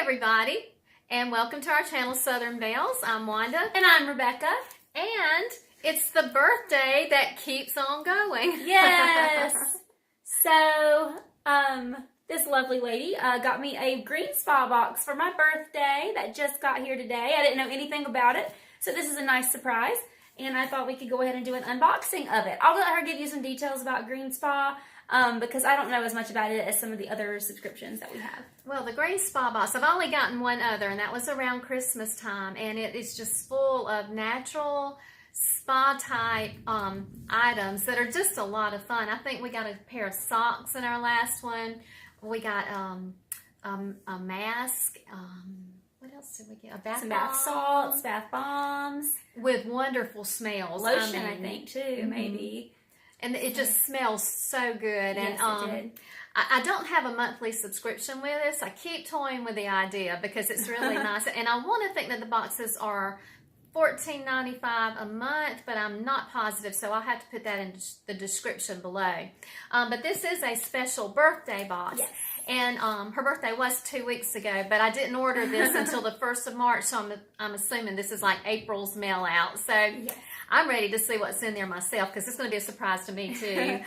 everybody, and welcome to our channel, Southern Bells. I'm Wanda. And I'm Rebekah. And it's the birthday that keeps on going. Yes! So, this lovely lady got me a green spa box for my birthday that just got here today. I didn't know anything about it, so this is a nice surprise. And I thought we could go ahead and do an unboxing of it. I'll let her give you some details about Green Spa because I don't know as much about it as some of the other subscriptions that we have. Well, the Green Spa box, I've only gotten one other, and that was around Christmas time. And it is just full of natural spa-type items that are just a lot of fun. I think we got a pair of socks in our last one. We got a mask. What else did we get? A bath Some bomb. bath salts, bath bombs. With wonderful smells. Lotion, I think, too, maybe. And it just smells so good. Yes, And it did. I don't have a monthly subscription with this. I keep toying with the idea because it's really nice. And I want to think that the boxes are $14.95 a month, but I'm not positive, so I'll have to put that in the description below. But this is a special birthday box. Yes. And her birthday was 2 weeks ago, but I didn't order this until the 1st of March, so I'm assuming this is like April's mail out. So Yes. I'm ready to see what's in there myself because it's going to be a surprise to me too. And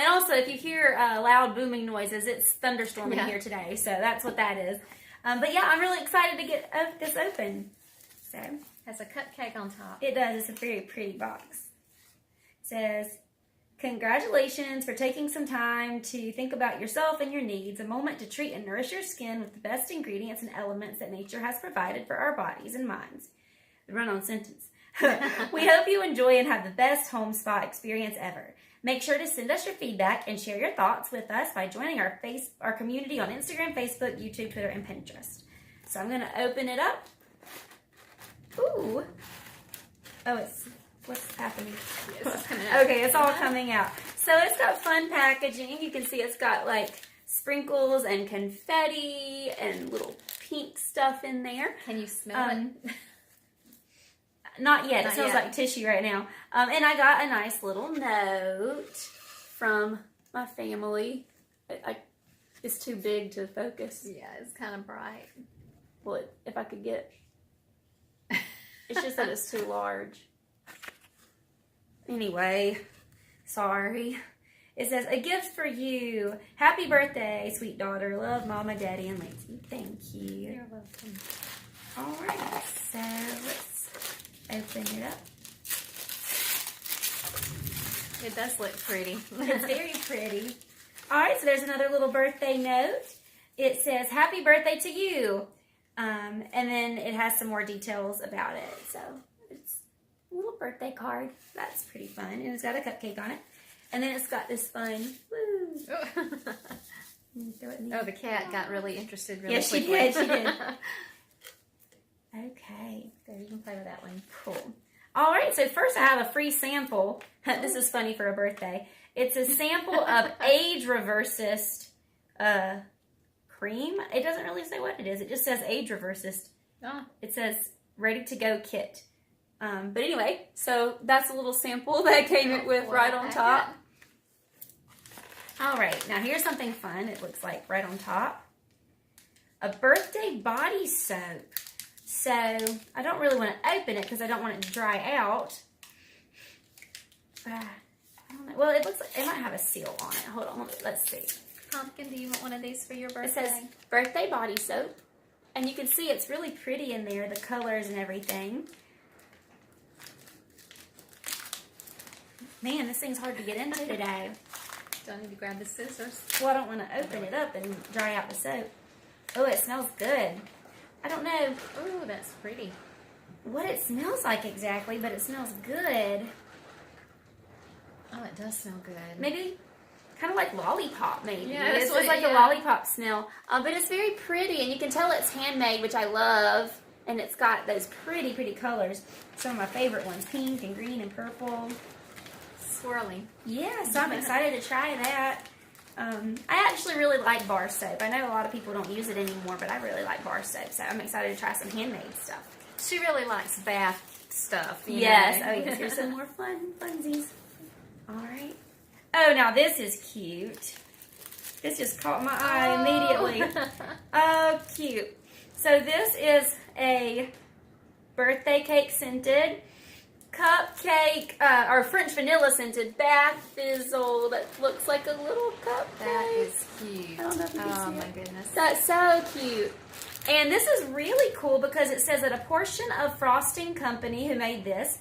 also, if you hear loud booming noises, it's thunderstorming here today, so that's what that is. But yeah, I'm really excited to get this open. So Has a cupcake on top. it does. It's a very pretty box. It says, "Congratulations for taking some time to think about yourself and your needs. A moment to treat and nourish your skin with the best ingredients and elements that nature has provided for our bodies and minds." The run-on sentence. "We hope you enjoy and have the best home spa experience ever. Make sure to send us your feedback and share your thoughts with us by joining our community on Instagram, Facebook, YouTube, Twitter, and Pinterest." So I'm going to open it up. Ooh. Oh, what's happening? Yes, it's coming out. Okay, it's all coming out. So it's got fun packaging. You can see it's got like sprinkles and confetti and little pink stuff in there. Can you smell it? Not yet. Not It smells yet. like tissue right now. And I got a nice little note from my family. It's too big to focus. Yeah, it's kind of bright. Well, if I could get... It's just that it's too large. Anyway, sorry. It says, "A gift for you. Happy birthday, sweet daughter. Love, Mama, Daddy, and Lacey." Thank you. You're welcome. All right, so let's open it up. It does look pretty. It's very pretty. All right, so there's another little birthday note. It says, "Happy birthday to you." And then it has some more details about it. So it's a little birthday card. That's pretty fun. And it's got a cupcake on it. And then it's got this fun, woo. Throw it in Oh, the cat got really interested really Yes, she quickly. did. She did. Okay. There, you can play with that one. Cool. All right, so first I have a free sample. This is funny for a birthday. It's a sample of Age Reversist cream. It doesn't really say what it is. It just says Age Reversist. Oh. It says Ready to Go Kit. But anyway, so that's a little sample that came with right on top. All right, now here's something fun. It looks like right on top. A birthday body soap. So I don't really want to open it because I don't want it to dry out. I don't know. Well, it looks like it might have a seal on it. Hold on, let's see. Pumpkin, do you want one of these for your birthday? It says birthday body soap. And you can see it's really pretty in there, the colors and everything. Man, this thing's hard to get into today. Do I need to grab the scissors? Well, I don't want to open it up and dry out the soap. Oh, it smells good. I don't know Ooh, that's pretty. what it smells like exactly, but it smells good. Oh, it does smell good. Maybe kind of like lollipop, maybe. Yeah, that's it's what just like yeah. a lollipop smell. But it's very pretty, and you can tell it's handmade, which I love. And it's got those pretty, pretty colors. Some of my favorite ones, pink and green and purple. Swirling. Yeah, so I'm excited to try that. I actually really like bar soap. I know a lot of people don't use it anymore, but I really like bar soap, so I'm excited to try some handmade stuff. She really likes bath stuff. Yes. know. Oh, yes. Here's some more funsies. All right. Oh, now this is cute. This just caught my eye immediately. Oh, cute. So this is a birthday cake scented cupcake, or French vanilla scented bath fizzle that looks like a little cupcake. That is cute. I don't know if you can see my it. goodness. That's so cute. And this is really cool because it says that a portion of Frosting Company, who made this,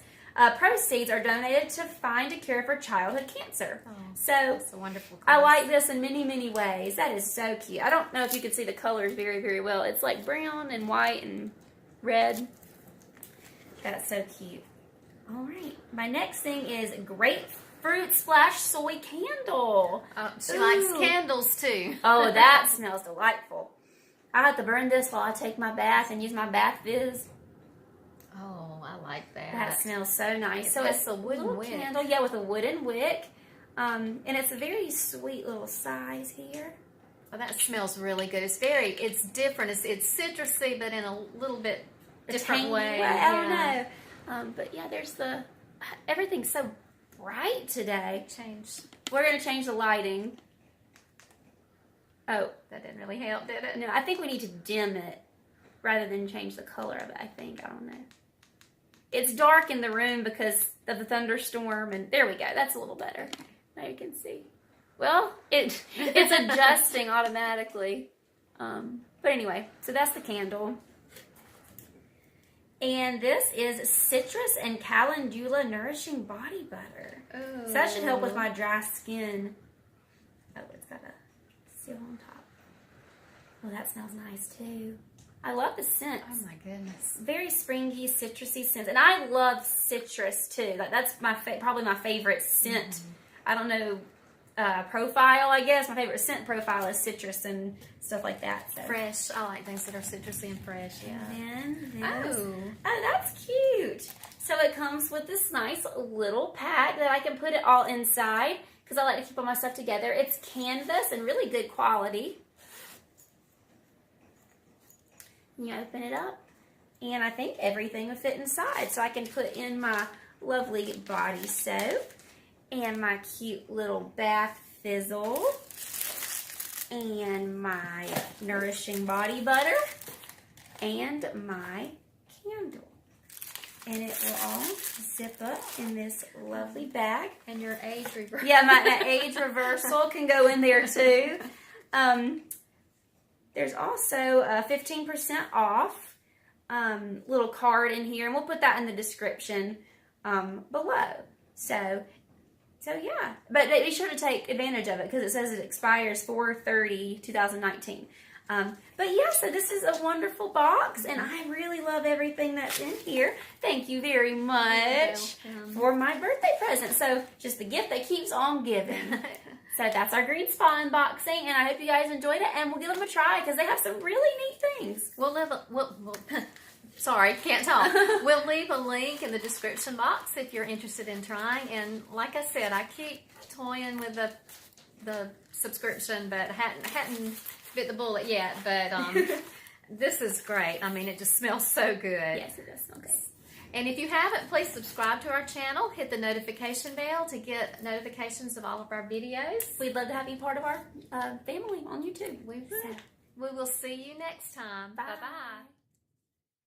proceeds are donated to find a cure for childhood cancer. Oh, so that's a wonderful I cause. like this in many, many ways. That is so cute. I don't know if you can see the colors very, very well. It's like brown and white and red. That's so cute. All right. My next thing is grapefruit splash soy candle. She Ooh. likes candles too. Oh, that smells delightful. I have to burn this while I take my bath and use my bath fizz. Oh, I like that. That smells so nice. So That's it's a wooden little wick. candle, yeah, with a wooden wick. And it's a very sweet little size here. Oh, that smells really good. It's different. It's citrusy, but in a little bit different Tangy way. I don't know. But yeah, everything's so bright today. We're going to change the lighting. Oh, That didn't really help, did it? no, I think we need to dim it rather than change the color of it, I think. I don't know. It's dark in the room because of the thunderstorm, and there we go. That's a little better. Now you can see. Well, it's adjusting automatically. But anyway, so that's the candle. And this is citrus and calendula nourishing body butter. Oh. So that should help with my dry skin. Oh, it's got a seal on top. Oh, that smells nice too. I love the scent. Oh my goodness. Very springy, citrusy scent. And I love citrus too. That's probably my favorite scent. Mm-hmm. I don't know, profile, I guess. My favorite scent profile is citrus and stuff like that. So. Fresh. I like things that are citrusy and fresh. Yeah. And then this. Oh. Oh, that's cute. So it comes with this nice little pack that I can put it all inside because I like to keep all my stuff together. It's canvas and really good quality. You open it up, and I think everything will fit inside. So I can put in my lovely body soap and my cute little bath fizzle and my nourishing body butter and my candle. And it will all zip up in this lovely bag. And your age reversal. Yeah, my age reversal can go in there too. There's also a 15% off little card in here, and we'll put that in the description below. So yeah, but be sure to take advantage of it because it says it expires 4/30/2019. But yeah, so this is a wonderful box, and I really love everything that's in here. Thank you very much for my birthday present. So just the gift that keeps on giving. So that's our green spa unboxing, and I hope you guys enjoyed it, and we'll give them a try because they have some really neat things. Sorry, can't talk. We'll leave a link in the description box if you're interested in trying. And like I said, I keep toying with the subscription, but hadn't bit the bullet yet. But this is great. I mean, it just smells so good. Yes, it does smell good. And if you haven't, please subscribe to our channel. Hit the notification bell to get notifications of all of our videos. We'd love to have you part of our family on YouTube. We will see you next time. Bye. Bye-bye.